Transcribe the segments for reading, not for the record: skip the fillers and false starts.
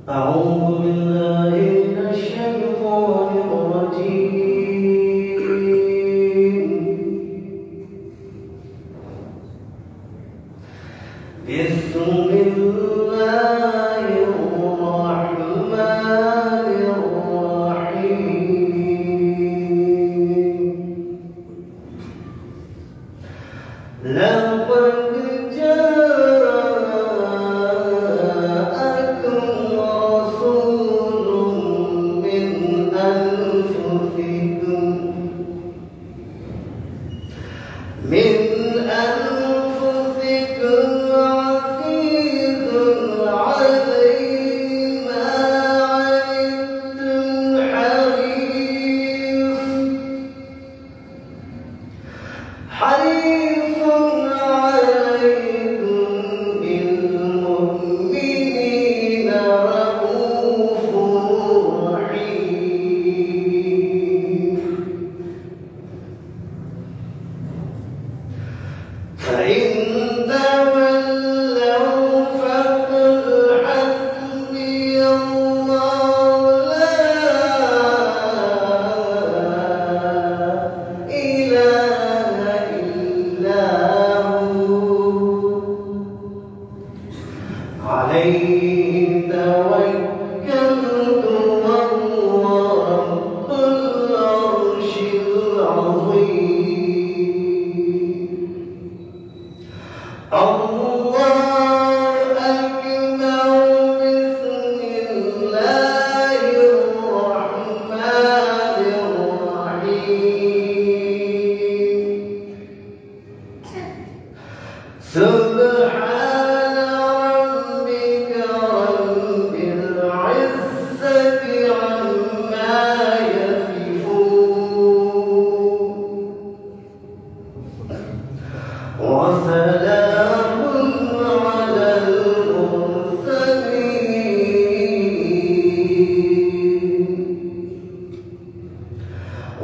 أعوذ بالله من الشيطان الرجيم. بسم الله الرحمن الرحيم. لقد جاءكم رسول من أنفسكم عزيز عليه ما عنتم حريص عليكم بالمؤمنين رؤوف رحيم. فإن تولوا فقل حسبي الله لا إله إلا هو عليه توكلت وهو رب العرش العظيم. الله أكبر. بسم الله الرحمن الرحيم. سبحان ربك رب العزة عما يصفون وسلام على المرسلين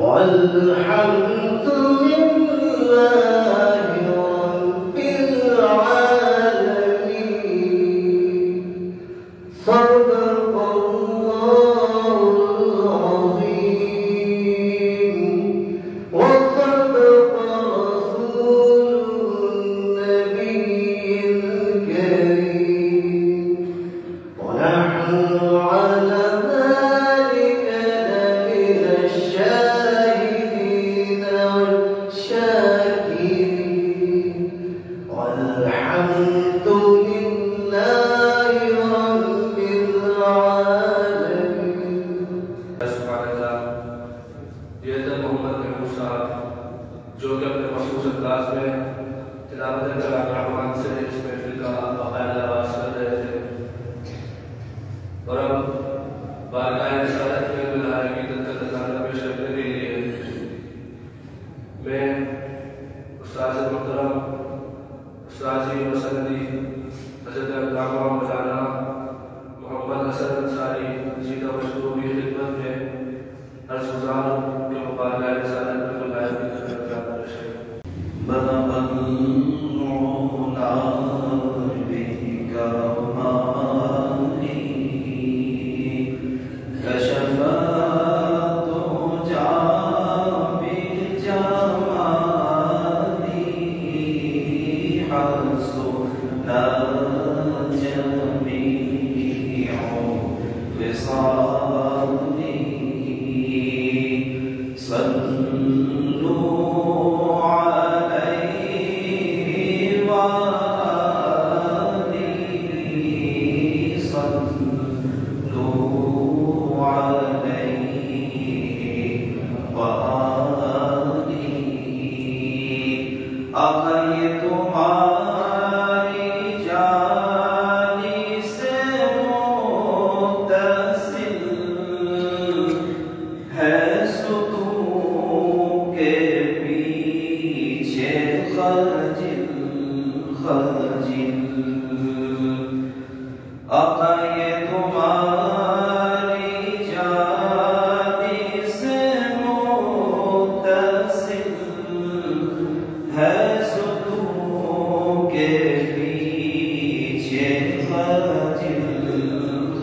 والحمد لله رب العالمين. صدق الله العظيم وصدق رسوله النبي الكريم. ونحن على ذلك لمن الشاهدين والشاكرين والحمد لله رب العالمين. سبحان اللہ. یہ حضرت محمد محمود صاحب جو کہ اپنے مخصوص انداز میں تلاوت کلام الرحمن سے اس محفل کا باقاعدہ آغاز کر رہے تھے اور اب بارگاہ رسالت میں دلہا عقیدت کا خزانہ پیش کرنے کے لیے میں استاد محترم استاد جی وسندی حضرت علامہ مولانا محمد حسن انصاری جی کا مشکور کی خدمت میں عرض گزار ہوں کہ مبارکہ رسالت میں دلہا عقیدت کا خزانہ پیش کریں.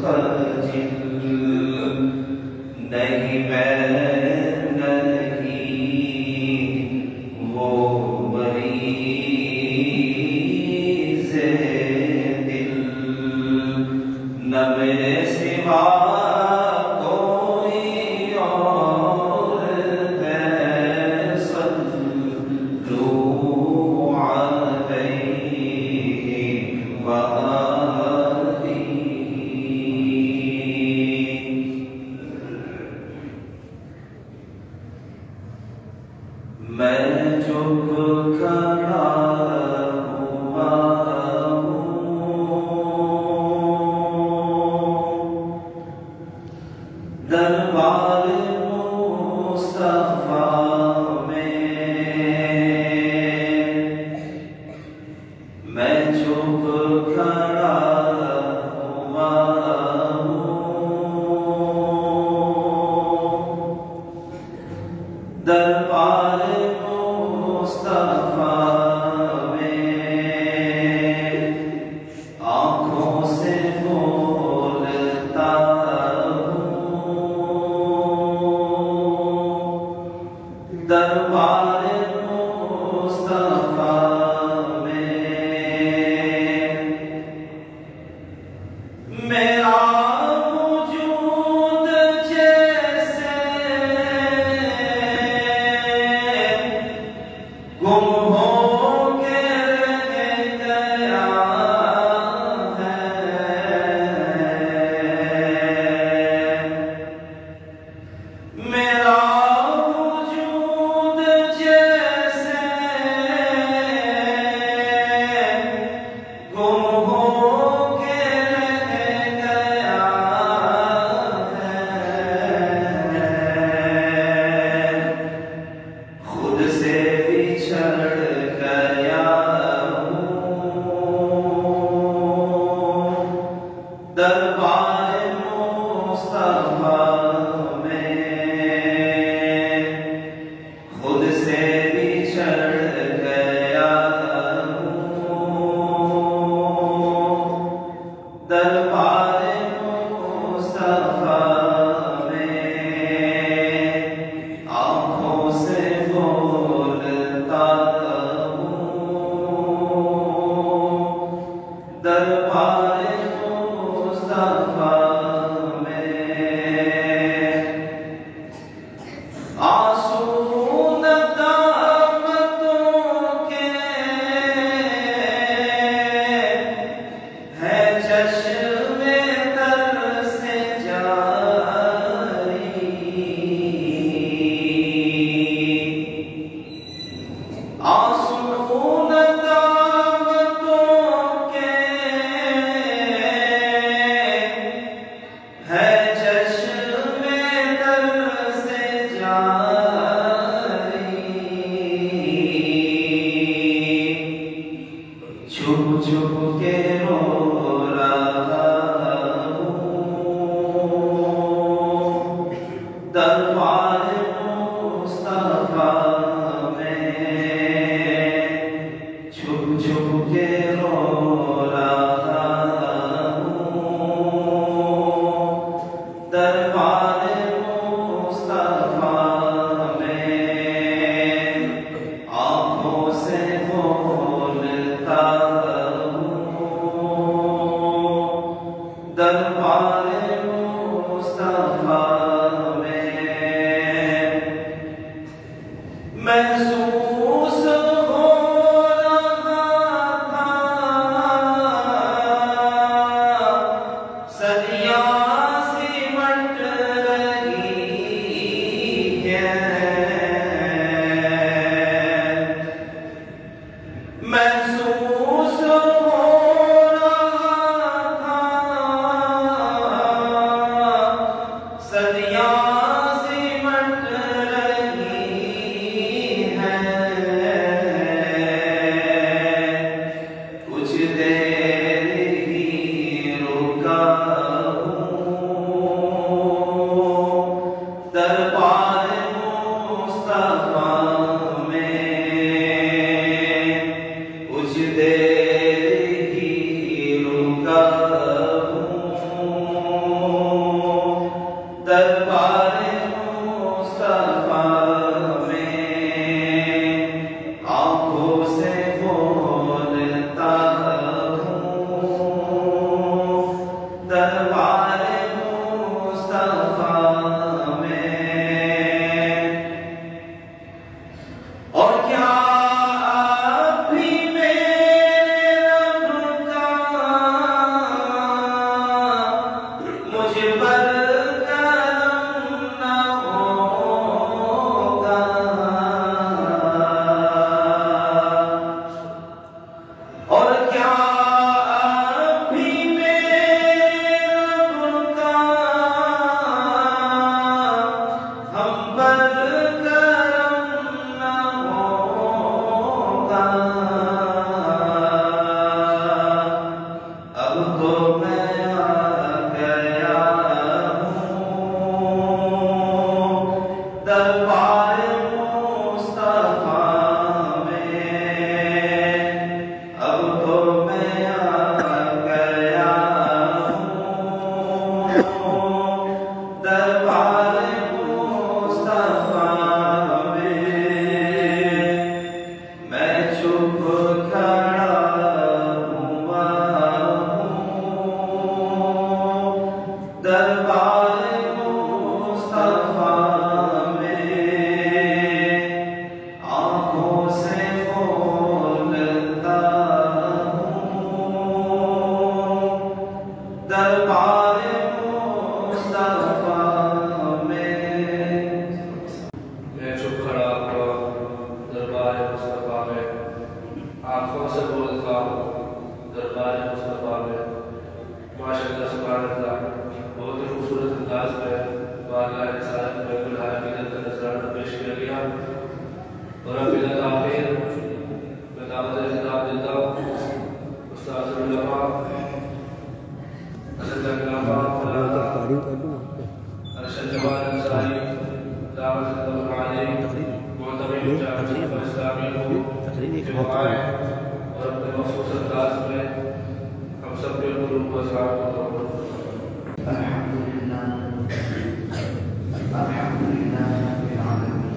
خرج Sunday دربار مصطفیٰ میں آنکھوں سے بولتا ہوں، دربار مصطفیٰ میں، اور کیا آپ بھی میرے رب کا مجھ پر آنکھوں سے بولتا ہوں دربار مصطفیٰ میں۔ ماشاءاللہ سبحان اللہ، بہت ہی خوبصورت انداز میں واقعہ رسالت میں کل حرکت کا نذرانہ پیش کیا گیا، اور اب بلا تاخیر میں دعوت خطاب دیتا ہوں استاد العلماء حضرت علامہ ارشد جواد انصاری دعوت خطاب عالی معتمد جامعہ اسلامی کو جمعائے، اور اپنے مخصوص انداز میں ہم سب کے قلوب کو اسرار کو توڑ۔ الحمدللہ الحمدللہ رب العالمین،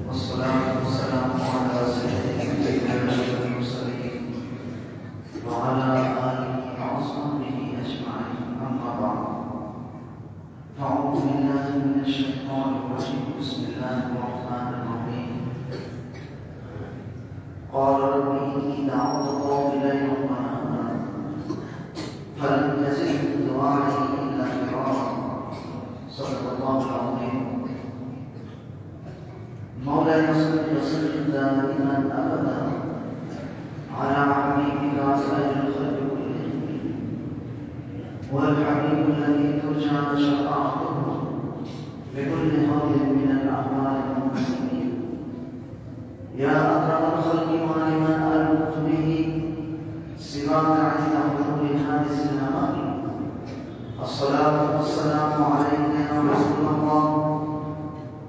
والصلاة والسلام علی سیدنا المرسلین وعلی آلہ وصحبہ اجمعین، اما بعد، فاعوذ باللہ من الشیطان الرجیم، بسم اللہ الرحمن الرحیم۔ قال رب إني دعوت قومي ليلا ونهارا فلم يزدهم دعائي إلا فرارا، صدق الله العظيم۔ مولاي صل وسلم دائما أبدا على حبيبك خير الخلق كلهم، والحبيب الذي ترجى شفاعته بكل حول من الأعمال المؤمنين، يا أكرم الخلق ولمن ألمت به سواك عند حلول حادث الهمام، الصلاة والسلام عليك يا رسول الله،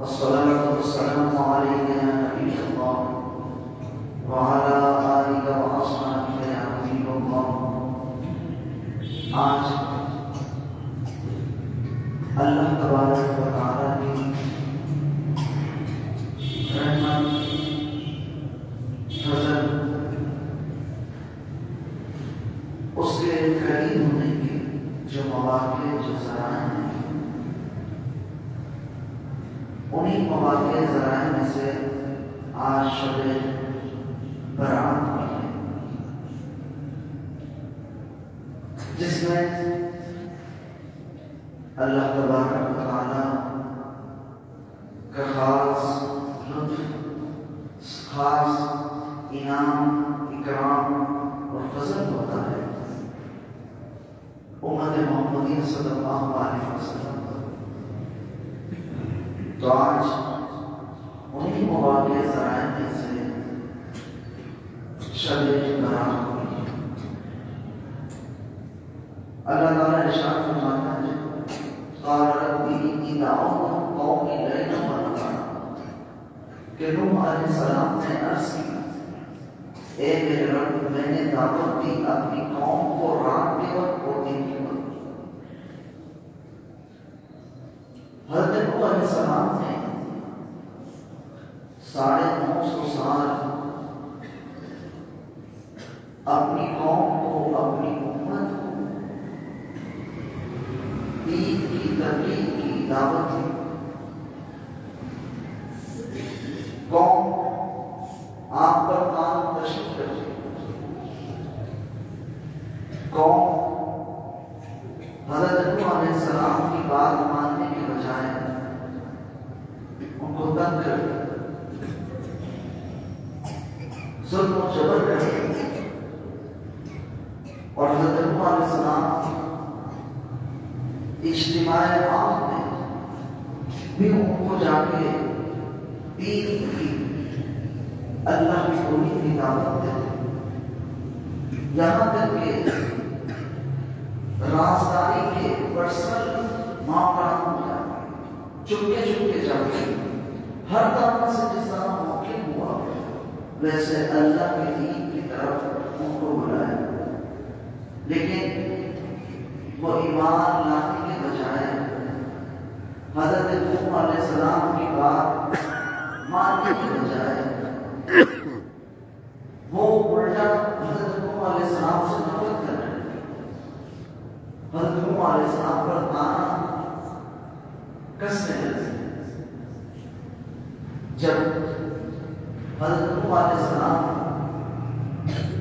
الصلاة والسلام عليك يا نبي الله، وعلى آلك وأصحابك يا حبيب الله۔ آج اللہ تبارک و تعالیٰ کی رحمت، فضل، اس کے قریب ہونے کے جو مواقع، جو ذرائع ہیں، انہیں مواقع ذرائع میں سے آج شب برات ہوئی ہے، جس میں اللہ تبارک و تعالیٰ کا خاص لطف، خاص انعام، اکرام اور فضل ہوتا ہے امت محمدیہ صلی اللہ علیہ وسلم۔ تو آج انہیں مواقع ذرائع میں سے شب برات ہوئی ہے۔ اللہ تعالیٰ ارشاد فرماتا ہے، قال رب إني دعوت قومي ليلا ونهارا، کہ نوح علیہ السلام نے عرض کیا، اے میرے رب، میں نے دعوت دی اپنی قوم کو رات کے وقت اور دن کے وقت۔ السلام نے 950 سال اپنی قوم کو، اپنی امت کو دین کی تبلیغ کی دعوت دی۔ قوم آپ پر کام تشریف کرتی، قوم حضرت نوح علیہ السلام کی بات ماننے کے بجائے ان کو تنگ کرتی، ظلم و جبر کرتی، اور حضرت نوح علیہ السلام اجتماع عام میں بھی ان کو جا کے دین کی، اللہ کی توحید کی دعوت دیتے، یہاں تک کہ رازداری کے پرسنل معاملات ہو جاتے، چپکے جاتے، ہر طرح سے جس طرح ممکن ہوا ویسے اللہ کے دین کی طرف ان کو بلایا، لیکن وہ ایمان لانے کے بجائے حضرت نوح علیہ السلام کی بات ماننے کے بجائے وہ الٹا حضرت نوح علیہ السلام سے نفرت کر رہے تھے۔ حضرت نوح علیہ السلام پر تانا کسنے لگے۔ جب حضرت نوح علیہ السلام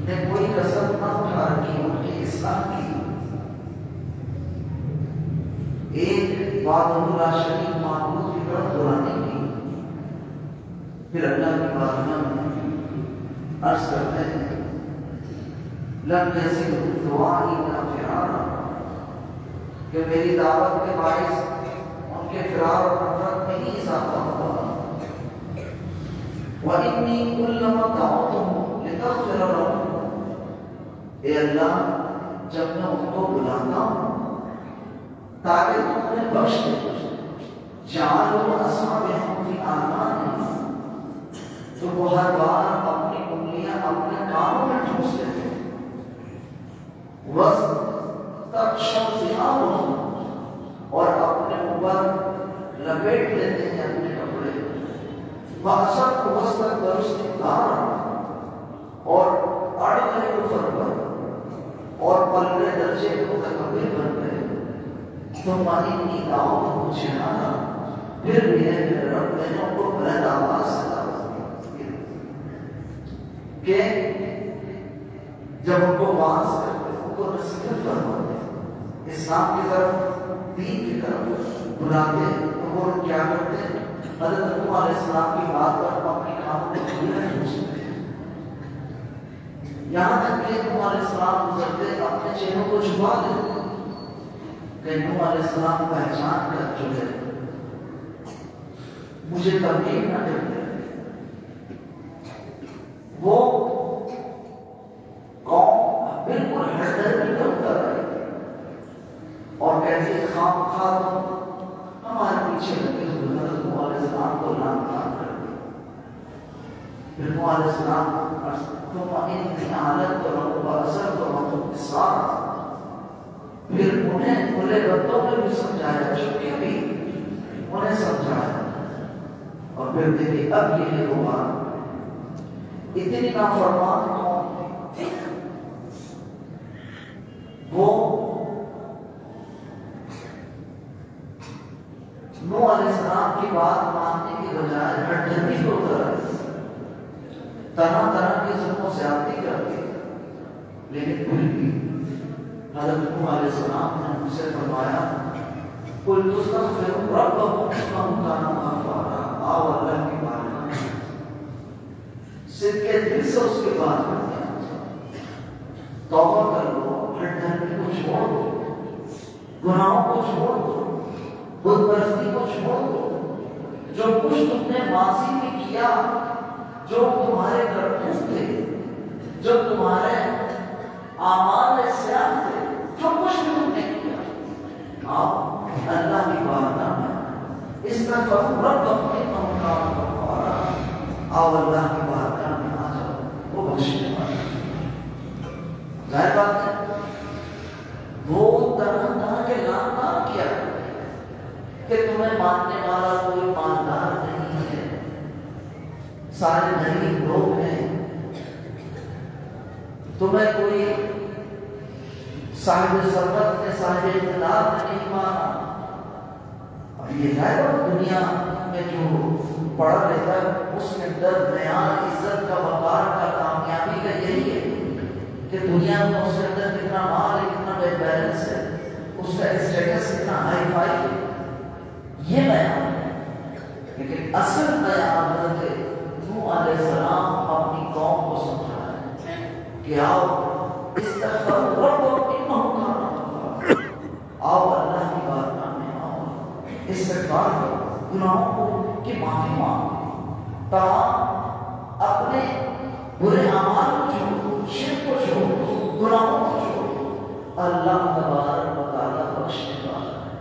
نے کوئی کسر نہ اٹھا رکھی ان کی اصلاح کی، ایک وحدہ شریک معبود کی طرف بلانے کی، پھر اللہ کی بارگاہ میں عرض کرتے ہیں لم يزدهم دعائي الا فرارا، کہ میری دعوت کے باعث ان کے فرار اور نفرت میں ہی اضافہ ہوا۔ وَإِنِّي كُلَّمَا دَعَوْتُهُمْ لِتَغْفِرَ لَهُمْ، اے اللہ جب میں ان کو بلاتا ہوں تاکہ تم انہیں بخش دے، جعلوا اصابعهم فی آذانہم، تو وہ ہر بار اپنی انگلیاں اپنے کانوں میں ٹھوس لیتے، وَاسْتَغْشَوْا ثِيَابَهُمْ، اور اپنے اوپر لپیٹ لیتے ہیں اپنے کپڑے، وَأَصَرُّوا وَاسْتَكْبَرُوا اسْتِكْبَارًا، اور اڑ گئے کفر پر اور پلے درجے متکبر بن گئے۔ ثم إني دعوتهم جهارا، پھر میرے رب نے ان کو بلند آواز سے دعوت دی کہ جب ان کو واعظ کرتے، ان کو نصیحت فرماتے، اسلام کی طرف، دین کی طرف بلاتے، تو وہ کیا کرتے؟ حضرت نوح علیہ السلام کی بات پر اپنی کانوں میں انگلیاں ٹھوستے، یہاں تک کہ نوح علیہ السلام گزرتے اپنے چہروں کو چھپا دیتے کہ نوح علیہ السلام پہچان کر چکے مجھے تبلیغ نہ کرتے۔ وہ قوم بالکل ہردر نہیں کرتا رہے اور کہتے خواہ تم ہمارے پیچھے لگے ہوئے حضرت نوح علیہ السلام کو لان تان کر دیا۔ پھر نوح علیہ السلام ثم إني أعلنت لهم وأسررت لهم إسرارا، پھر انہیں کھلے رتوں میں بھی سمجھایا، چپکے بھی انہیں سمجھایا، اور پھر دیکھیں اب یہ ہوا اتنی نافرمان قوم تھی، وہ نوح علیہ السلام کی بات ماننے کی بجائے ہٹھنی کو طرح کی ظلم و زیادتی کرتی، لیکن پھر بھی حضرت نوح علیہ السلام نے ان سے فرمایا قُلْ تُسْتَغْفِرُوا رَبَّكُمْ إِنَّهُ كَانَ غَفَّارًا، آؤ اللہ کی بارگاہ میں صدقے دل سے اس کے بات کرتے ہیں، توبہ کر لو، ہٹھنی کو چھوڑ دو، گناہوں کو چھوڑ دو، بت پرستی کو چھوڑ دو، جو کچھ تم نے ماضی میں کیا، جو تمہارے کرتوت تھے، جو تمہارے اعمال سیاہ تھے، جو کچھ بھی تم نے کیا، آپ اللہ کی بارگاہ میں استغفر ربکم انہ کان غفارا، آؤ اللہ کی بارگاہ میں آ جاؤ، وہ بخشنے والا۔ ظاہر بات ہے وہ طرح کے لان تان کیا کہ تمہیں ماننے والا کوئی مالدار نہیں ہے، سارے غریب لوگ ہیں۔ تمہیں کوئی صاحب ثروت نے، صاحب اقتدار نے نہیں مانا۔ اب یہ ہے دنیا میں جو پڑھا رہتا ہے اس کے اندر معیار عزت کا، وقار کا، کامیابی کا یہی ہے کہ دنیا میں اس کے اندر کتنا مال ہے، کتنا بے بیلنس ہے، اس کا اسٹیٹس کتنا ہائی فائی ہے، یہ بیان ہے۔ لیکن اصل بیان حضرت نوح علیہ السلام اپنی قوم کو سمجھا ہے کہ آؤ استغفر ربکم انہ کان غفارا، آؤ اللہ کی بارگاہ میں آؤ، استغفار کرو، گناہوں کو کی معافی مانگو، تمام اپنے برے اعمال کو چھوڑو، شرک کو چھوڑو، گناہوں کو چھوڑو، اللہ تبارک و تعالیٰ بخشنے والا ہے،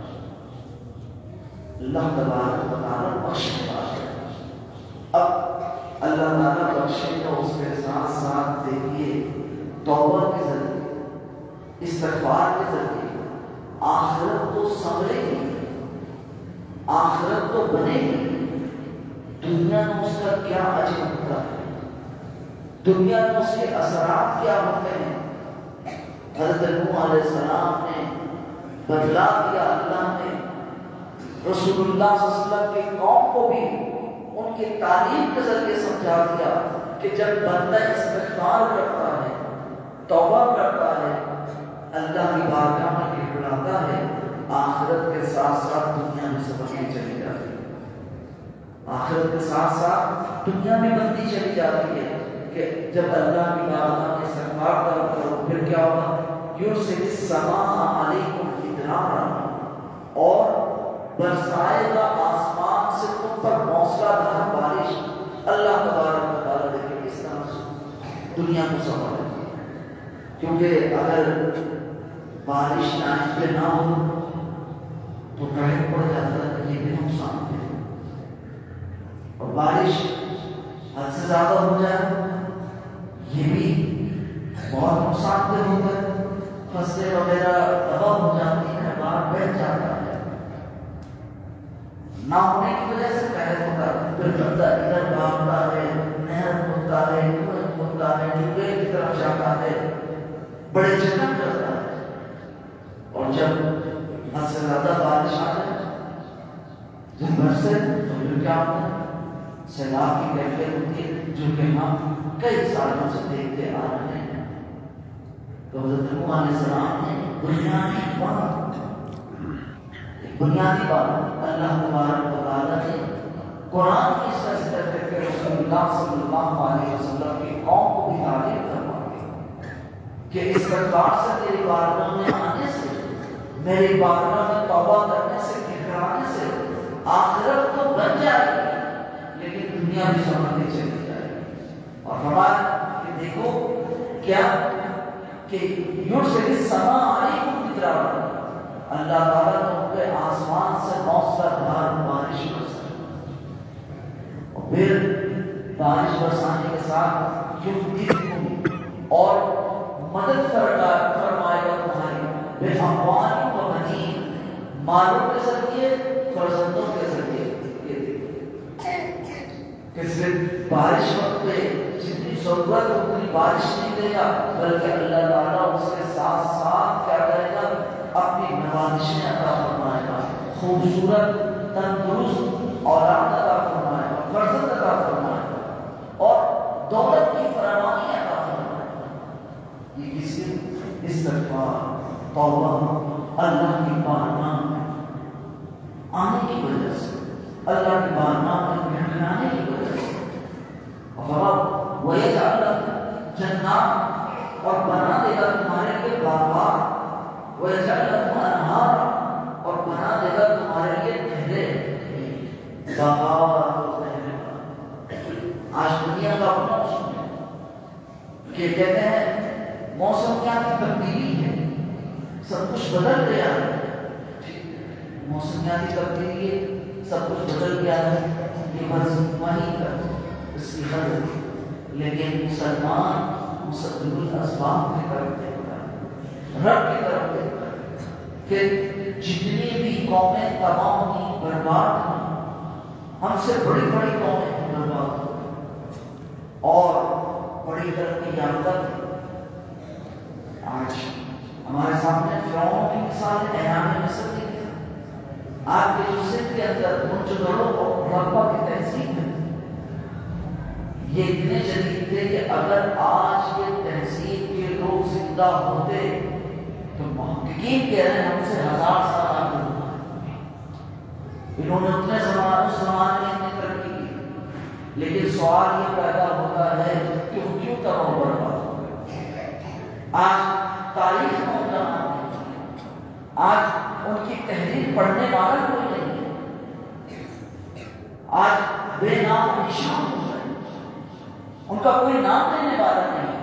اللہ تبارک و تعالیٰ بخشنے والا ہے۔ اب اللہ تعالیٰ بخشے تو اس کے ساتھ ساتھ دیکھیے توبہ کے ذریعے، استغفار کے ذریعے آخرت تو سنورے گی، آخرت تو بنے گی، دنیا میں اس کا کیا اجر ہوتا ہے، دنیا میں اس کے اثرات کیا ہوتے ہیں۔ حضرت نوح علیہ السلام نے بدلا دیا، اللہ نے رسول اللہ صلی اللہ علیہ وسلم کی قوم کو بھی ان کی تعلیم کے ذریعے سمجھا دیا کہ جب بندہ استغفار کرتا ہے، توبہ کرتا ہے، اللہ کی بارگاہ میں گڑگڑاتا ہے، آخرت کے ساتھ ساتھ دنیا میں سبقی چلی جاتی ہے، آخرت کے ساتھ ساتھ دنیا میں بندی چلی جاتی ہے کہ جب اللہ کی بارگاہ میں استغفار کرو پھر کیا ہوگا، یرسل السماء علیکم مدرارا، اور برسائے گا آسمان سے تم پر موسلا دھار بارش۔ اللہ تبارک و تعالیٰ دیکھیں کس طرح سے دنیا کو سنبھالے، کیونکہ اگر بارش ٹائم پہ نہ ہو تو ڈر پڑ جاتا ہے، یہ بھی نقصان ہے، اور بارش حد سے زیادہ ہو جائے یہ بھی بہت نقصان دہ ہوتا ہے، فصلیں وغیرہ تباہ ہو جاتی ہیں، باہر بیٹھ جاتا ہے، نہ ہونے کی وجہ سے قحط ہوتا ہے، پھر بندہ ادھر بھاگتا ہے، نہر کھودتا ہے، کنویں کھودتا ہے، جھولے کی طرف جاتا ہے، بڑے جتن کرتا ہے، اور جب حد سے زیادہ بارش آ جائے دن بھر سے تو پھر کیا ہوتا ہے، سیلاب کی کیفیت ہوتی ہے جو کہ ہم کئی سالوں سے دیکھتے آ رہے ہیں۔ تو حضرت نوح علیہ السلام نے بنیادی بات اللہ تبارک و تعالیٰ نے قرآن کی اس طرح سے کر کے رسول اللہ صلی اللہ علیہ وسلم کی قوم کو بھی تعلیم کروا دی کہ استغفار سے تیری بارگاہ میں آنے سے، میری بارگاہ میں توبہ کرنے سے، گھبرانے سے آخرت تو بن جائے گی لیکن دنیا بھی سنبھلتی چلی جائے گی۔ اور فرمایا کہ دیکھو کیا کہ یرسل السماء علیکم مدرارا، اللہ تعالیٰ نے ان پہ آسمان سے موسلا دھار بارش برسائی، اور پھر بارش برسانے کے ساتھ یمددکم، اور مدد فرمائے گا تمہاری، بے اموال و بنین، مالوں کے ذریعے، فرزندوں کے ذریعے۔ کہ صرف بارش وقت پہ جتنی ضرورت اتنی بارش نہیں دے گا، بلکہ اللہ تعالیٰ اس کے ساتھ ساتھ کیا کرے گا، اپنی نوازشیں عطا فرمائے گا، خوبصورت تندرست اولاد عطا فرمائے گا، فرزند عطا فرمائے گا، اور دولت کی فراوانی عطا فرمائے گا۔ یہ کس لیے؟ استغفار، توبہ، اللہ کی بارگاہ میں آنے کی وجہ سے، اللہ کی بارگاہ میں گھنگھنانے کی وجہ سے۔ اور وَيَجْعَلْ لَكُمْ جَنَّاتٍ، اور بنا دے گا تمہارے لیے باغات، وَيَجْعَلْ لَكُمْ أَنْهَارًا، اور بنا دے گا تمہارے لیے نہریں، باغات اور نہریں۔ آج دنیا کا اپنا موسم ہے کہ کہتے ہیں موسم کیا کی تبدیلی ہے، سب کچھ بدل گیا ہے، موسمیاتی تبدیلی ہے، سب کچھ بدل گیا ہے، یہ بس وہی کا اس کی حد، لیکن مسلمان مسبب الاسباب کی طرف دیکھتا ہے، رب کی طرف دیکھتا ہے کہ جتنی بھی قومیں تباہ ہوئی برباد ہوئی، ہم سے بڑی بڑی قومیں برباد ہوئی اور بڑی ترقی یافتہ تھی۔ آج ہمارے سامنے فرعون کی مثال اعلان مصر کی ہے۔ آج کے جو سندھ کے اندر منجدڑوں اور رقبہ کی تہذیب ہے، یہ اتنے جدید تھے کہ اگر آج یہ تہذیب کے لوگ زندہ ہوتے تو محققین کہہ رہے ہیں ہم سے 1000 سال آگے ہوتا ہے۔ انہوں نے اتنے اس زمانے میں اتنی ترقی کی، لیکن سوال یہ پیدا ہوتا ہے کہ وہ کیوں تباہ و برباد ہو گئے؟ آج تاریخ میں ان کا نام نہیں، آج ان کی تحریر پڑھنے والا کوئی نہیں ہے، آج بے نام نشان ہو گئے، ان کا کوئی نام لینے والا نہیں ہے۔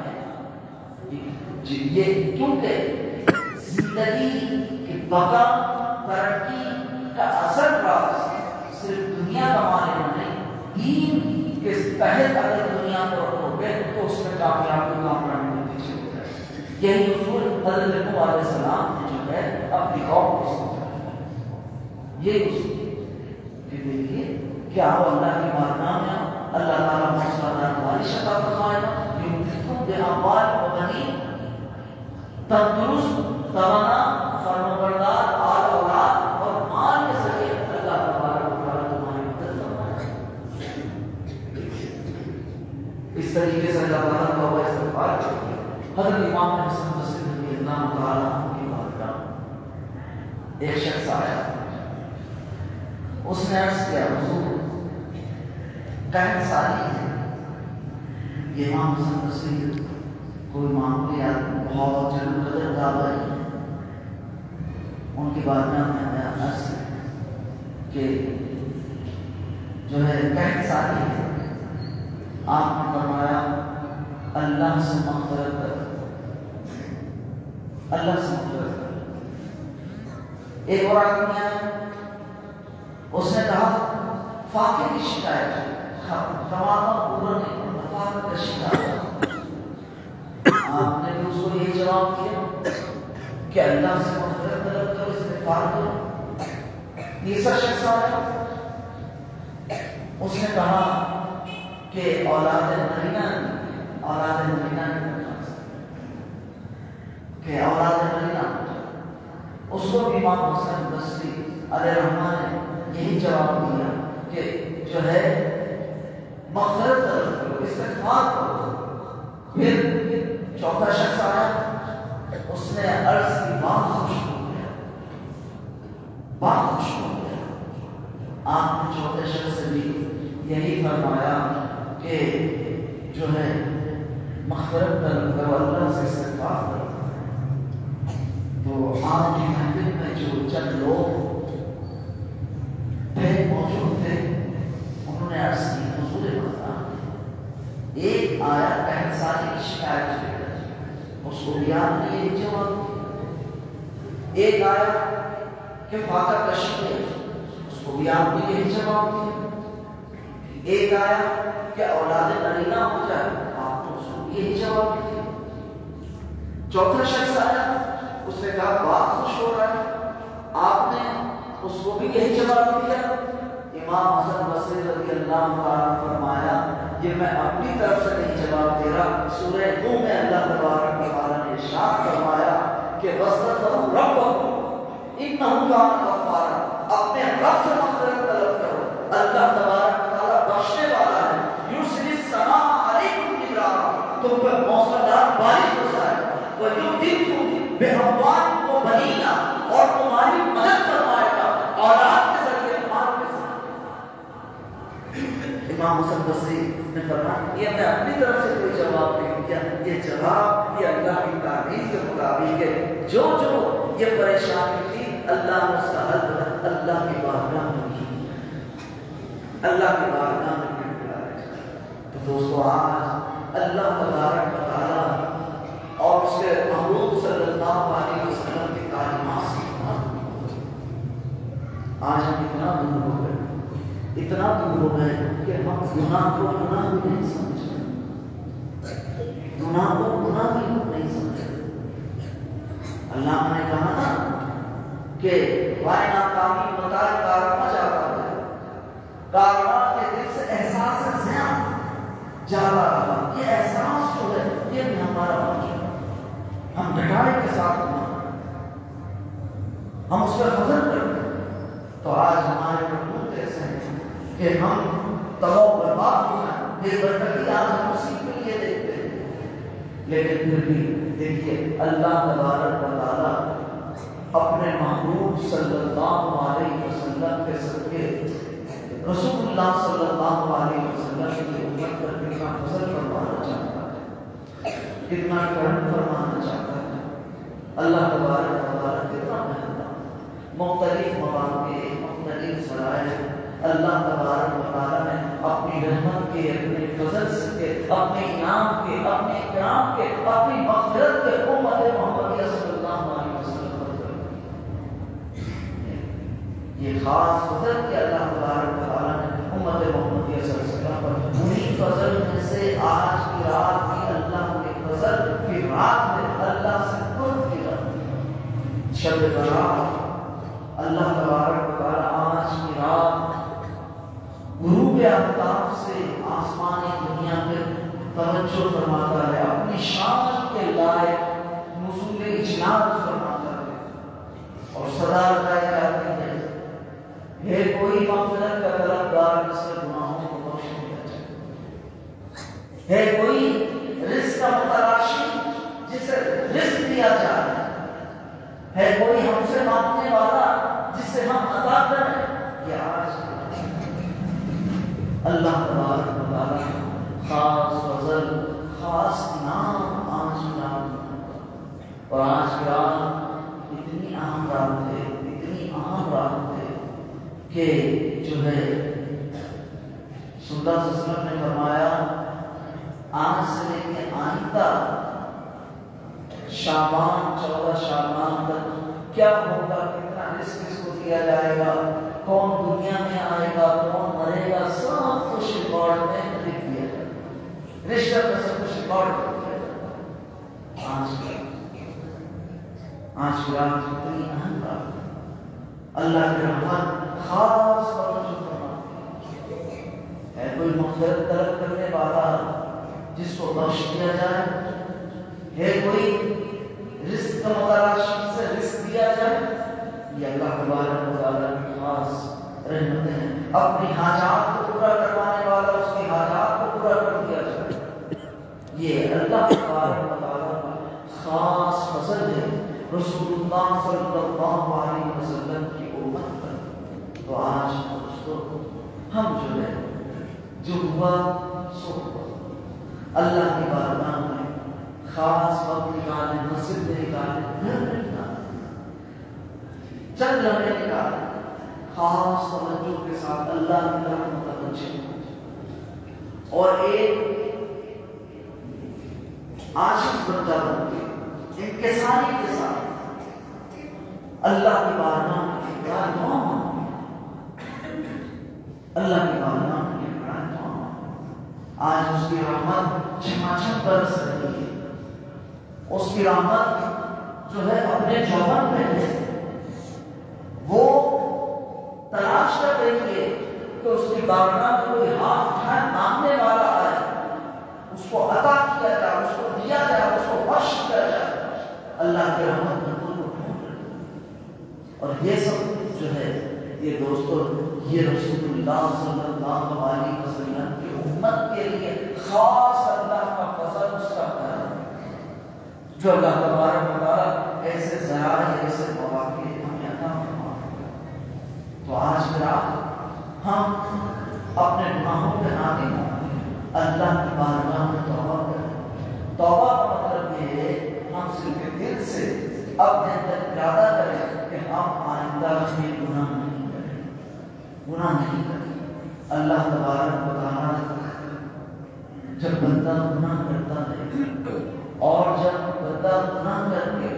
یہ کیونکہ زندگی کی بقا ترقی کا اثر راز صرف دنیا کمانے میں نہیں، دین کے تحت اگر دنیا کو رکھو گے تو اس میں کامیابی کامرانی کے پیچھے ہو جائے۔ یہی اصول حضرت نوح علیہ السلام نے جو ہے اپنی قوم کو سمجھایا۔ یہ اصول کہ دیکھیے کیا وہ اللہ کی بارگاہ میں اللہ تعالیٰ موسیقی بارش عطا فرمائے گا، یمددکم باموال و بنین، تندرست، توانا، فرمانبردار آل اولاد اور مال کے ذریعے اللہ تبارک و تعالیٰ تمہاری مدد فرمائے گا۔ اس طریقے سے اللہ تعالیٰ توبہ استغفار کرتی ہے۔ حضرت امام حسن بصری رضی اللہ تعالیٰ عنہ کی بارگاہ ایک شخص آیا، اس نے عرض کیا حضور 65 سالی ہے، یہ امام حسن بصری کوئی معمولی آدمی بہت جلد قدر دعوی ہے، ان کی بارگاہ میں آیا عرض کہ جو ہے 65 سالی ہے، آپ نے فرمایا اللہ سے مغفرت کر، اللہ سے مغفرت کر۔ ایک اور آدمی آیا، اس نے کہا فاقے کی شکایت ہے، تمام پورا نہیں کرتا، فاقے کا شکایت۔ آپ نے بھی اس کو یہ جواب دیا کہ اللہ سے مغفرت طلب کرو، استغفار کرو۔ تیسرا شخص آیا، اس نے کہا کہ اولاد نرینہ کہ اولاد نرینہ، اس کو بھی امام حسن بصری علیہ الرحمہ نے یہی جواب دیا کہ جو ہے مغفرت طلب کرو، استغفار کرو۔ پھر چوتھا شخص آیا، اس نے عرض کی بات خوش ہو گیا، بات خوش ہو گیا۔ آپ نے چوتھے شخص سے بھی یہی فرمایا کہ جو ہے مغفرت طلب کرو، اللہ سے استغفار کرو۔ تو آج کی محفل میں جو چند لوگ تھے موجود تھے، انہوں نے عرض کی حضور مقدار ایک آیا 65 سال کی شکایت لے کر، اس کو بھی آپ نے یہی جواب دیا۔ ایک آیا کہ فاقہ کشی ہے، اس کو بھی آپ نے یہی جواب دیا۔ ایک آیا کہ اولاد نرینہ ہو جائے، آپ نے اس کو یہی جواب دیا۔ چوتھا شخص آیا، اس نے کہا بات خوش ہو رہا ہے، آپ نے اس کو بھی یہی جواب دیا۔ امام حسن بصری رضی اللہ تعالیٰ نے فرمایا یہ میں اپنی طرف سے نہیں جواب دے رہا، سورہ نوح میں اللہ تبارک و تعالیٰ نے ارشاد فرمایا کہ وَاسْتَغْفِرُوا رَبَّكُمْ إِنَّهُ كَانَ غَفَّارًا، اپنے رب سے مغفرت طلب کرو، اللہ تبارک و تعالیٰ بخشنے والا ہے۔ يُرْسِلِ السَّمَاءَ عَلَيْكُمْ مِدْرَارًا، تم پر موسلادھار بارش برسائے، وَيُمْدِدْكُمْ بِأَمْوَالٍ وَبَنِينَ، اور تمہاری مدد فرمائے گا اولاد کے ذریعے، مال کے ذریعے۔ امام حسن بصری نے فرمایا یہ میں اپنی طرف سے کوئی جواب نہیں دیا، یہ جواب یہ اللہ کی تعلیم کے مطابق ہے۔ جو یہ پریشانی تھی اللہ نے اس کا حل اللہ کی بارگاہ میں کی، اللہ کی بارگاہ میں تو دوستو آج اللہ تبارک و تعالیٰ اور اس کے محبوب صلی اللہ علیہ وسلم کی تعلیمات سے آج ہم اتنا دور ہو گئے، اتنا دور ہو گئے کہ ہم گناہ کو گناہ بھی نہیں سمجھتے، گناہ کو گناہ بھی نہیں سمجھتے۔ اللہ نے کہا نا کہ وائنا کامی مطار کارما جاتا ڈٹائی کے ساتھ ہم اس پر فضل کرتے ہیں، تو آج ہمارے ملک ایسے ہیں کہ ہم تباہ برباد ہو جائیں، یہ برکتی آج ہم اسی کے لیے دیکھتے ہیں، لیکن پھر بھی دیکھیے اللہ تبارک و تعالیٰ اپنے محبوب صلی اللہ علیہ وسلم کے صدقے رسول اللہ صلی اللہ علیہ وسلم کی امت پر کتنا فضل فرمانا چاہتا ہے، کتنا کرم فرمانا چاہتا ہے۔ اللہ تبارک و تعالیٰ کتنا مہربان، مختلف مواقع، مختلف ذرائع اللہ تبارک و تعالیٰ نے اپنی رحمت کے، اپنے فضل سے، اپنے انعام کے، اپنے اکرام کے، اپنی مغفرت کے امت محمدیہ صلی اللہ علیہ وسلم پر یہ خاص فضل کے اللہ تبارک و تعالیٰ نے امت محمدیہ صلی اللہ علیہ وسلم پر، انہی فضل میں سے آج کی رات بھی اللہ کے فضل کی رات میں اللہ سے قرب کی رات، شب برات اللہ تبارک و تعالیٰ آج کی رات غروب آفتاب سے آسمانی دنیا میں توجہ فرماتا ہے، اپنی شان کے لائق نزول اجلال فرماتا ہے اور صدا لگائی جاتی ہے، ہے کوئی مغفرت کا طلبگار جس سے گناہوں کو بخش دیا جائے، ہے کوئی رزق کا متلاشی جسے رزق دیا جائے، ہے کوئی ہم سے مانگنے والا جس سے ہم عطا کریں۔ یہ آج اللہ تبارک و تعالیٰ خاص فضل، خاص انعام آج کی رات، اور آج کی رات اتنی اہم رات ہے، اتنی اہم رات ہے کہ جو ہے صلی اللہ علیہ وسلم نے فرمایا آج سے لے کے آئندہ شعبان 14 شعبان تک کیا ہوگا، کتنا رزق کس کو دیا جائے گا، کون دنیا میں آئے گا، کون مرے گا، سب کچھ ریکارڈ میں لکھ دیا جائے گا، رشتہ میں سب کچھ ریکارڈ کر دیا جائے گا۔ آج کی رات اتنی اہم رات ہے، اللہ کی رحمت خاص توجہ فرماتی ہے، کوئی مغفرت طلب کرنے والا جس کو بخش دیا جائے، ہے کوئی رزق کا متلاشی سے رزق دیا جائے، یہ اللہ تبارک و تعالیٰ کی خاص رحمتیں ہیں، اپنی حاجات کو پورا کروانے والا اس کی حاجات کو پورا کر دیا جائے، یہ اللہ تبارک و تعالیٰ کا خاص فضل ہے رسول اللہ صلی اللہ علیہ وسلم کی امت پر۔ تو آج دوستو ہم جو ہے جو ہوا سو ہوا، اللہ کی بارگاہ میں خاص وقت نکالے، مسجد میں نکالے، گھر میں نکالے، چند لمحے نکالے، خاص توجہ کے ساتھ اللہ کی طرف متوجہ ہو اور ایک عاشق بندہ بن کے انکساری کے ساتھ اللہ کی بارگاہ میں بڑا دعا مانگے، اللہ کی بارگاہ میں بڑا دعا مانگے۔ آج اس کی رحمت چھماچھم برس رہی ہے، اس کی رحمت جو ہے اپنے جوہر میں ہے، وہ تلاش کر رہی ہے کہ اس کی بارگاہ میں کوئی ہاتھ اٹھائے مانگنے والا آئے، اس کو عطا کیا جائے، اس کو دیا جائے، اس کو بخش کیا جائے۔ اللہ کی رحمت بالکل ڈھونڈ رہی ہے، اور یہ سب جو ہے یہ دوستو یہ رسول اللہ صلی اللہ علیہ وسلم کی امت کے لیے خاص اللہ کا فضل، اس کا کرم جو اللہ تبارک و تعالیٰ ایسے ذرائع، ایسے مواقع ہمیں عطا فرماتا ہے۔ تو آج کی رات ہم اپنے گناہوں پہ نادم ہوں، اللہ کی بارگاہ میں توبہ کریں۔ توبہ کا مطلب یہ ہے ہم صرف دل سے اپنے اندر ارادہ کریں کہ ہم آئندہ میں گناہ نہیں کریں، گناہ نہیں کریں۔ اللہ تبارک و تعالیٰ جب بندہ گناہ کرتا ہے اور جب بندہ گناہ کر کے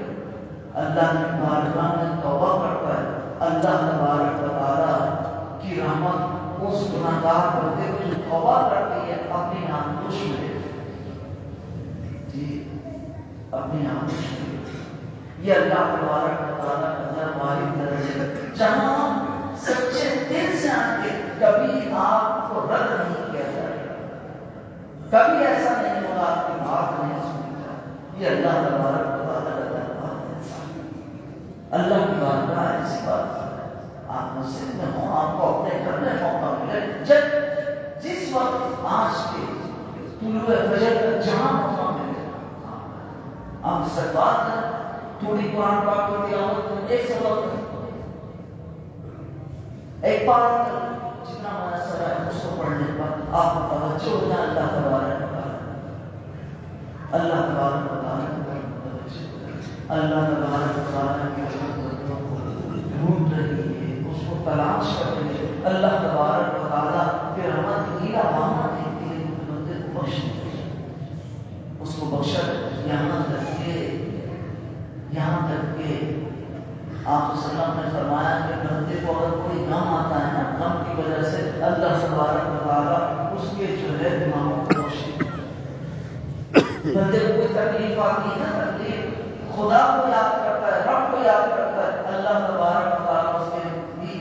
اللہ کی بارگاہ میں توبہ کرتا ہے، اللہ تبارک و تعالیٰ کی رحمت اس گناہ گار بندے کو جو توبہ کرتی ہے اپنی آغوش میں، جی اپنی آغوش میں، یہ اللہ تبارک و تعالیٰ کا واحد درجہ ہے جہاں ہم سچے دل سے آن کے کبھی آپ کو رد نہیں کیا جائے گا، کبھی ایسا نہیں ہوگا آپ کی بات نہیں سنی جائے، یہ اللہ تبارک و تعالیٰ کا اللہ کی بارگاہ ایسی بات ہے، آپ مسجد میں ہوں، آپ کو اپنے گھر میں موقع ملے، جس وقت آج کے طلوع فجر کا جہاں موقع ملے آپ استغفار کریں، تھوڑی قرآن پاک کی تلاوت کریں، ایک سبق ایک بار جتنا میسر ہے اس کو پڑھنے پر آپ کو توجہ ہو جائے اللہ تبارک و تعالی، اللہ تبارک و تعالی اللہ تبارک و تعالی کی رحمتوں کو ڈھونڈ رہی ہے، اس کو تلاش کر رہی ہے، اللہ تبارک و تعالی کی رحمت نیلا بانا دیتی ہے، بندے کو بخش دے، اس کو بخشا یہاں تک کہ آپ صلی اللہ علیہ وسلم نے فرمایا کہ بندے کو اگر کوئی غم آتا ہے نا، غم کی وجہ سے اللہ تبارک و تعالی اس کے جو ہے دماغوں کو بخش دیتا ہے۔ بندے کو کوئی تکلیف آتی ہے نا، تکلیف خدا کو یاد کرتا ہے، رب کو یاد کرتا ہے، اللہ تبارک و تعالی اس کے بھی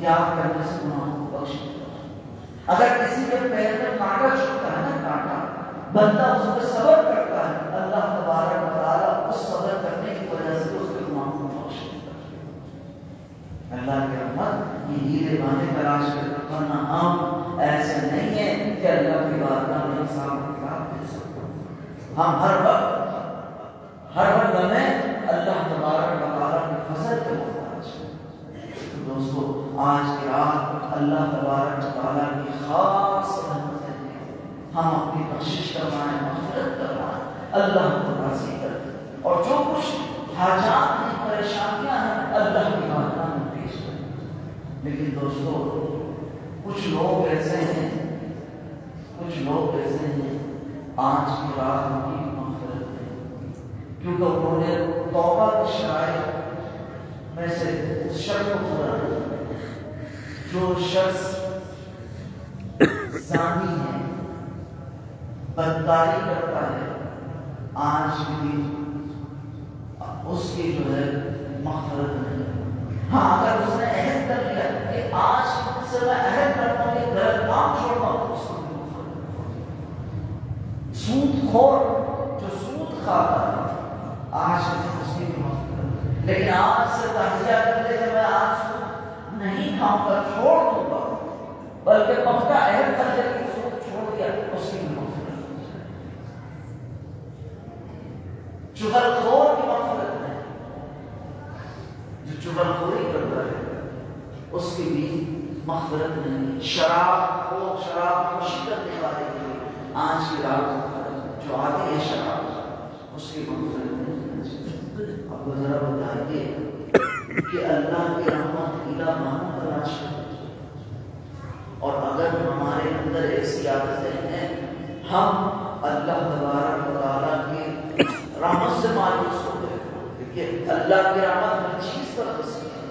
یاد کرنے سے گناہوں کو بخش دیتا ہے۔ اگر کسی کے پیر میں کانٹا چھوٹتا ہے نا، کانٹا، بندہ اس پہ صبر کرتا ہے، اللہ تبارک و تعالی اس صبر کرنے کی وجہ سے اس کے گناہوں کو بخش دیتا ہے۔ اللہ کی رحمت یہ ہیرے بانے تلاش کرتے، ورنہ ہم ایسے نہیں ہیں کہ اللہ کی بارگاہ میں حساب کتاب دے سکتے۔ ہم ہر وقت ہمیں اللہ تبارک و تعالیٰ کے فضل کے محتاج ہیں۔ تو دوستو، آج کی رات اللہ تبارک و تعالیٰ کی خاص رحمتیں ہیں، ہم اپنی بخشش کروائیں، مغفرت کروائیں، اللہ کو راضی کریں، اور جو کچھ حاجات ہیں، پریشانیاں ہیں، اللہ کی بارگاہ میں پیش کریں۔ لیکن دوستو، کچھ لوگ ایسے ہیں آج کی رات ان کی مغفرت ہے، کیونکہ انہوں نے توبہ کی شرائط میں سے اس شرط کو پورا کیا۔ جو شخص زانی ہے، بدکاری کرتا ہے، آج بھی اس کی جو ہے مغفرت نہیں۔ ہاں، اگر اس نے عہد کر لیا کہ آج سے میں عہد کرتا ہوں کہ غلط کام چھوڑتا ہوں، اس کو سود خور جو سود کھاتا ہے، آج اس کی مغفرت، لیکن آج سے تہیہ کر لے کہ میں آج سود نہیں کھاؤں گا، چھوڑ دوں گا، بلکہ پختہ عہد کر لے کہ سود چھوڑ دیا، اس کی مغفرت۔ چغل خور کی مغفرت نہیں، جو چغل خوری کرتا ہے اس کی بھی مغفرت نہیں۔ شراب نوشی کرنے والے کے لیے آج کی رات جو عادی ہے شراب، اس کی مغفرت نہیں۔ اب ذرا بتائیے کہ اللہ کی رحمت الہ مانو تلاش کریں، اور اگر ہمارے اندر ایسی عادتیں ہیں، ہم اللہ تبارک و تعالیٰ کی رحمت سے مایوس ہو گئے۔ دیکھیے، اللہ کی رحمت ہر چیز پر وسیع ہے،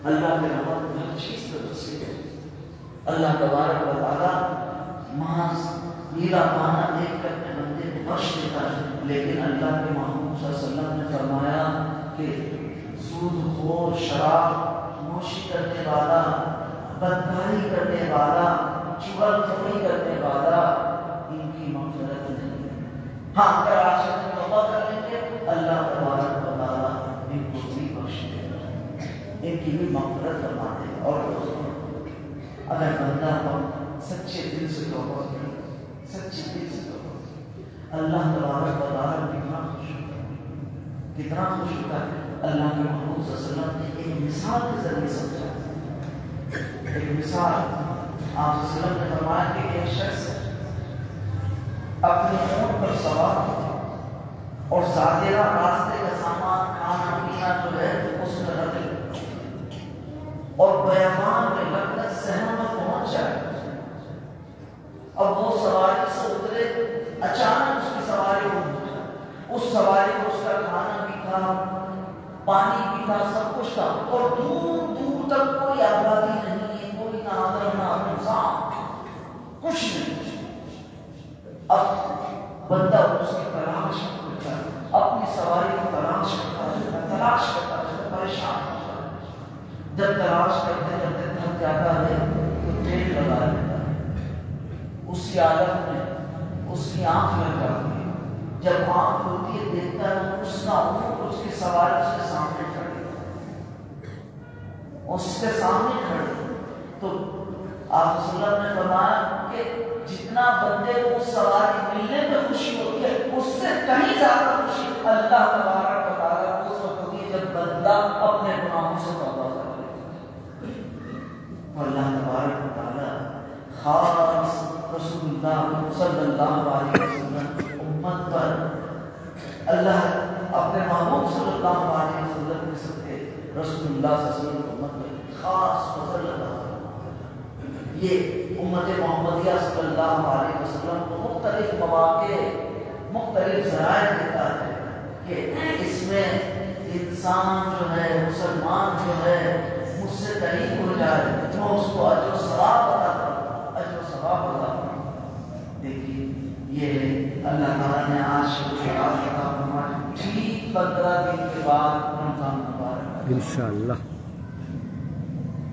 اللہ کی رحمت ہر چیز پر وسیع ہے۔ اللہ تبارک و تعالیٰ محض نیلا پانا دیکھ کر اپنے بندے کو بخش دیتا ہے، لیکن اللہ کے محمود صلی اللہ علیہ وسلم نے فرمایا کہ سود خور، شراب نوشی کرنے والا، بدکاری کرنے والا، چغل خوری کرنے والا، ان کی مغفرت نہیں۔ ہاں، اگر آج توبہ کر لیں گے، اللہ تبارک و تعالیٰ ان کو بھی بخش دے گا، ان کی بھی مغفرت فرما دے گا۔ اور اگر بندہ سچے دل سے توبہ کرے، سچے دل سے توبہ کرے، اللہ تبارک و تعالیٰ کتنا خوش ہوتا ہے، کتنا خوش ہوتا ہے۔ اللہ کے محمود صلی اللہ علیہ وسلم نے ایک مثال کے ذریعے سمجھا، ایک مثال آپ صلی اللہ علیہ وسلم نے فرمایا کہ ایک شخص اپنے اونٹ پر سوار اور زادیرہ راستے کا سامان کھانا پینا جو ہے اس میں رکھ لے، اور بیابان میں لگ کر صحرا میں پہنچ جائے۔ اب وہ سواری سے اترے، اچانک اس کی سواری ہو، اس سواری کو اس کا کھانا بھی تھا، پانی بھی تھا، سب کچھ تھا، اور دور دور تک کوئی آبادی نہیں ہے، کوئی نہ آدم نہ انسان، کچھ نہیں۔ اب بندہ اس کی تلاش کرتا ہے، اپنی سواری کو تلاش کرتا ہے، پریشان ہوتا ہے۔ جب تلاش کرتے کرتے تھک جاتا ہے تو تیل لگا لیتا ہے، اسی عالم میں اس کی آنکھ لگ جاتی ہے، جب آنکھ کھلتی ہے دیکھتا ہے اس کا اونٹ اس کی سواری اس کے سامنے کھڑی ہے، اس کے سامنے کھڑے تو آپ صلی اللہ علیہ وسلم نے فرمایا کہ جتنا بندے کو سواری ملنے میں خوشی ہوتی ہے اس سے کہیں زیادہ خوشی اللہ تبارک و تعالیٰ کو اس وقت ہوتی ہے جب بندہ اپنے گناہوں سے توبہ کر لے. اللہ تبارک و تعالیٰ خاص رسول اللہ صلی اللہ علیہ وسلم امت پر اللہ اپنے محبوب صلی اللہ علیہ وسلم کے صدقے رسول اللہ صلی اللہ علیہ وسلم امت پر خاص فضل اللہ. یہ امت محمدیہ صلی اللہ علیہ وسلم کو مختلف مواقع مختلف ذرائع دیتا ہے کہ اس میں انسان جو ہے مسلمان جو ہے مجھ سے قریب ہو جائے میں اس کو اجر و ثواب عطا کروں. دیکھیے یہ اللہ تعالیٰ نے آج ٹھیک 15 دن کے بعد رمضان مبارک انشاءاللہ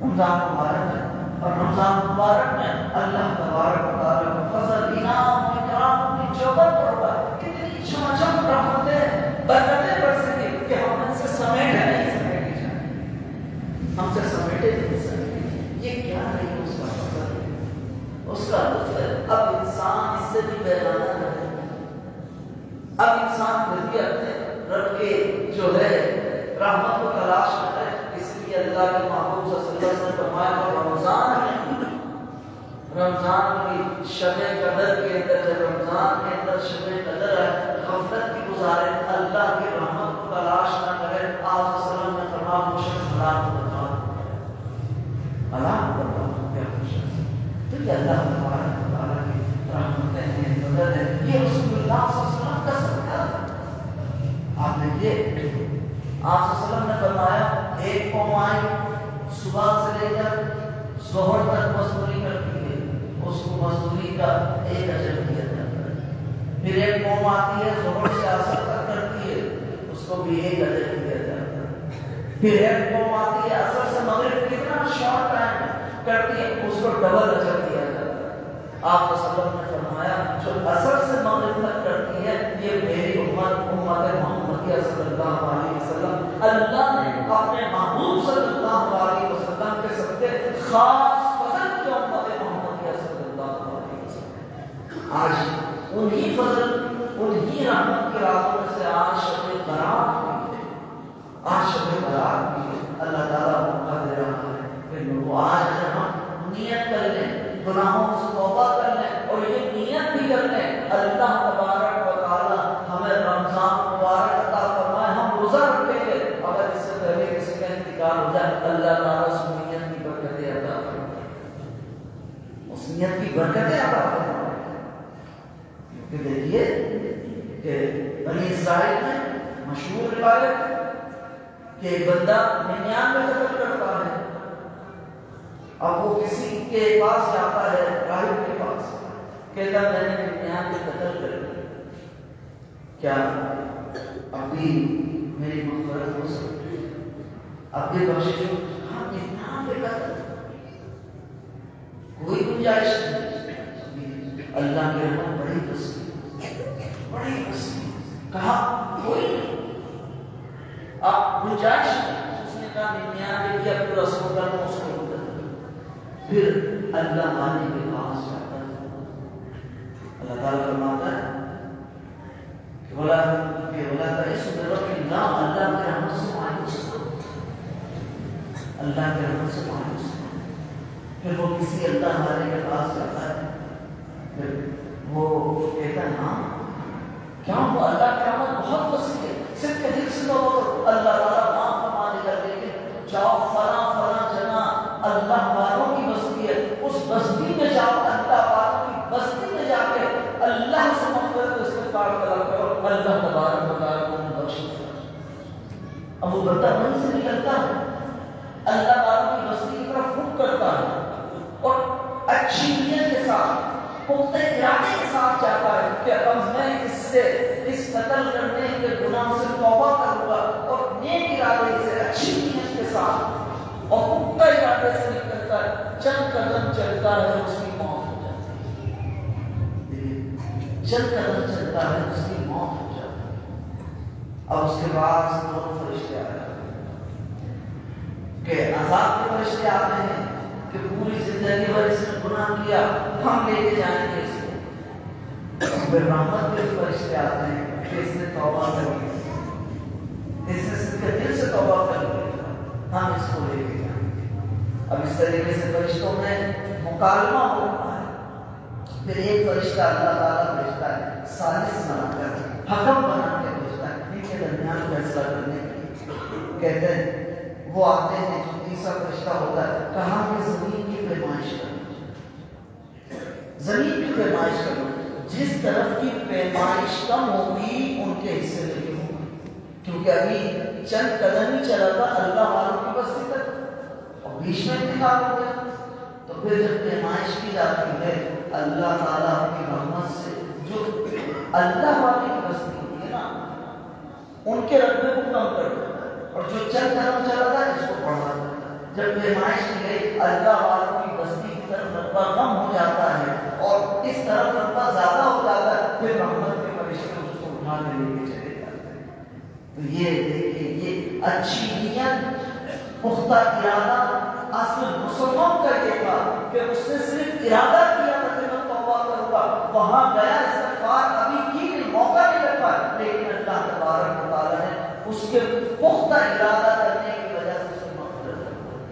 رمضان مبارک ہے اور رمضان مبارک میں اللہ تبارک و تعالیٰ کا فضل انعام اکرام اپنی چوبت پر ہوگا. کتنی چمچم رحمتیں برکتیں برسیں گی کہ ہم ان سے سمیٹے نہیں سمیٹے جائیں ہم سے سمیٹے نہیں سمیٹے. یہ کیا ہے اس کا فضل اس کا لطف ہے. اب انسان اس سے بھی بیگانہ رہے اب انسان بھی اپنے رب کے جو ہے رحمت کو تلاش کرے. اس لیے اللہ کے محبوب صلی اللہ علیہ وسلم نے فرمایا رمضان کی شب قدر کے اندر جب رمضان کے اندر شب قدر ہے غفلت کی گزارے اللہ کی رحمت کو تلاش نہ کرے. آپ صلی اللہ علیہ وسلم نے فرمایا مشرف ہلاک ہو جائے ہلاک ہو جائے. تو یہ اللہ تبارک و تعالیٰ کی رحمتیں ہیں قدر ہے. یہ رسول اللہ صلی اللہ علیہ وسلم کا صدقہ ہے. آپ دیکھیے آپ صلی اللہ علیہ وسلم نے فرمایا ایک قوم آئی صبح سے لے کر ظہر تک مزدوری کرتی ہے اس کو مزدوری کا ایک اجر دیا جاتا ہے. پھر ایک قوم آتی ہے ظہر سے عصر تک کرتی ہے اس کو بھی ایک اجر دیا جاتا ہے. پھر ایک قوم آتی ہے عصر سے مغرب کتنا شارٹ ٹائم کرتی ہے اس کو ڈبل اجر دیا جاتا ہے. آپ صلی اللہ علیہ وسلم نے فرمایا جو عصر سے مغرب تک کرتی ہے یہ میری امت محمدیہ صلی اللہ علیہ وسلم اللہ نے اپنے محبوب صلی اللہ علیہ وسلم کے صدقے خاص فضل کی امت محمدیہ صلی اللہ علیہ وسلم. آج انہی فضل انہی رحمت کی راتوں میں سے آج شب برات ہوئی ہے. آج شب برات ہوئی ہے. اللہ تعالیٰ موقع دے رہا ہے کہ لوگ آج ہم نیت کر لیں گناہوں سے توبہ کر لیں اور یہ نیت بھی کر لیں اللہ تبارک و تعالیٰ ہمیں رمضان مبارک عطا فرمائے. ہم روزہ رکھیں گے اگر اس سے پہلے کسی کا انتقال ہو جائے اللہ تعالیٰ اس نیت کی برکتیں عطا فرمائے اس نیت کی برکتیں عطا فرمائے. کہ دیکھیے کہ بنی اسرائیل میں مشہور روایت کہ ایک بندہ 99 قتل کرتا ہے. اب وہ کسی کے پاس جاتا ہے راہب کے پاس کہتا میں نے 99 قتل کر دیا کیا اب بھی میری مغفرت ہو سکتی ہے اب بھی بخشش ہو. ہاں 99 قتل کوئی گنجائش نہیں. اللہ کی رحمت بڑی وسیع کہا کوئی نہیں آپ گنجائش نہیں. اس نے کہا 99 کیا پورا 100 کرنا اس کو پھر اللہ تعالی کے پاس جاتا ہے. اللہ تعالیٰ فرماتا ہے کہ بولا اس طرف اللہ کے رحمت سے مایوس ہو اللہ کے رحمت سے مایوس ہو. پھر وہ کسی اللہ تعالی کے پاس جاتا ہے پھر وہ کہتا ہے ہاں کیا وہ اللہ کی رحمت بہت وسیع ہے صرف کہ دل سے تو اللہ تعالیٰ نام فرما دے کر لیکن جاؤ فلاں جگہ اللہ والوں کی بستی ہے اس بستی میں جاؤ اللہ والوں کی بستی میں جا کے اللہ سے مغفرت استغفار طلب کرو اللہ تبارک و تعالیٰ کو بخشش کرے. اب وہ بندہ وہیں سے نکلتا ہے اللہ والوں کی بستی کی طرف رخ کرتا ہے اور اچھی نیت کے ساتھ پختہ ارادے کے ساتھ جاتا ہے کہ اب میں اس قتل کرنے کے گناہ سے توبہ کروں گا اور نیک ارادے سے اچھی نیت کے ساتھ اور پختہ ارادے سے نکلتا ہے. چند قدم چلتا ہے اس کی موت ہو جاتی ہے. چند قدم چلتا ہے اس کی موت ہو جاتی ہے. اب اس کے بعد دونوں فرشتے آ جاتے ہیں. کہ عذاب کے فرشتے آتے ہیں کہ پوری زندگی بھر اس نے گناہ کیا، ہم لے کے جائیں گے اس کو. پھر رحمت کے فرشتے آتے ہیں کہ اس نے توبہ کر لی، اس نے صرف دل سے توبہ کر لی، ہم اس کو لے کے جائیں گے. اب اس طریقے سے فرشتوں میں مکالمہ ہوتا ہے. پھر ایک فرشتہ اللہ تعالیٰ بھیجتا ہے ثالث بنا کر، حکم بنا کے بھیجتا ہے ان کے درمیان فیصلہ کرنے کے لیے. کہتے ہیں وہ آتے ہیں، جو تیسرا فرشتہ ہوتا ہے، کہاں کہ زمین کی پیمائش کرنا، زمین کی پیمائش کرنا. جس طرف کی پیمائش کم ہوگی ان کے حصے میں بھی ہوگا، کیونکہ ابھی چند قدم ہی چلا تھا اللہ والوں کی بستی تک اور بیچ میں انتقال ہو گیا. تو پھر جب پیمائش کی جاتی ہے اللہ تعالیٰ کی رحمت سے جو اللہ والے کی بستی ہوتی ہے نا ان کے رقبے کو کم کر دیتا ہے، اور جو چند قدم چلا تھا اس کو بڑھا دیتا ہے. جب پیمائش کی گئی اللہ والوں کی بستی کی طرف رقبہ کم ہو جاتا ہے اور اس طرف رقبہ زیادہ ہو جاتا ہے، پھر رحمت کے فرشتے اس کو اٹھا کے لے کے چلے جاتے ہیں. تو یہ دیکھیے یہ اچھی نیت، پختہ ارادہ. اصل مسلمان کا یہ تھا کہ اس نے صرف ارادہ کیا تھا کہ میں توبہ کروں گا، وہاں گیا استغفار ابھی کی نہیں، موقع نہیں لگ پایا، لیکن اللہ تبارک و تعالیٰ نے اس کے پختہ ارادہ کرنے کی وجہ سے اس کو مغفرت کر دی.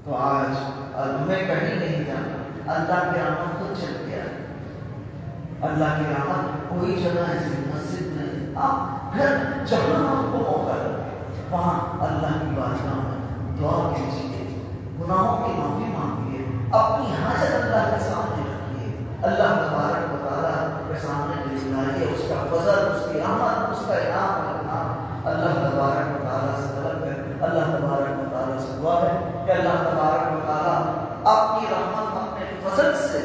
تو آج ہمیں کہیں نہیں جانا، اللہ کی رحمت خود چل گیا ہے. اللہ کی رحمت کوئی جگہ ایسی مسجد نہیں، آپ گھر جہاں آپ کو موقع لگے وہاں اللہ کی بارگاہ میں دعا کیجیے، گناہوں کی معافی مانگیے، اپنی حاجت اللہ کے سامنے رکھیے، اللہ تبارک و تعالیٰ کے سامنے لائیے اس کا فضل، اس کی رحمت، اس کا انعام و اکرام. اللہ تبارک و تعالیٰ سے طلب ہے، اللہ تبارک و تعالیٰ سے دعا ہے کہ اللہ تبارک و تعالیٰ اپنی رحمت اپنے فضل سے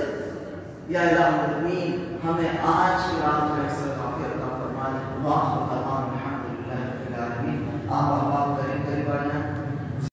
یا الہ العالمین ہمیں آج کی رات میں ایسا کافی عطا فرمائے.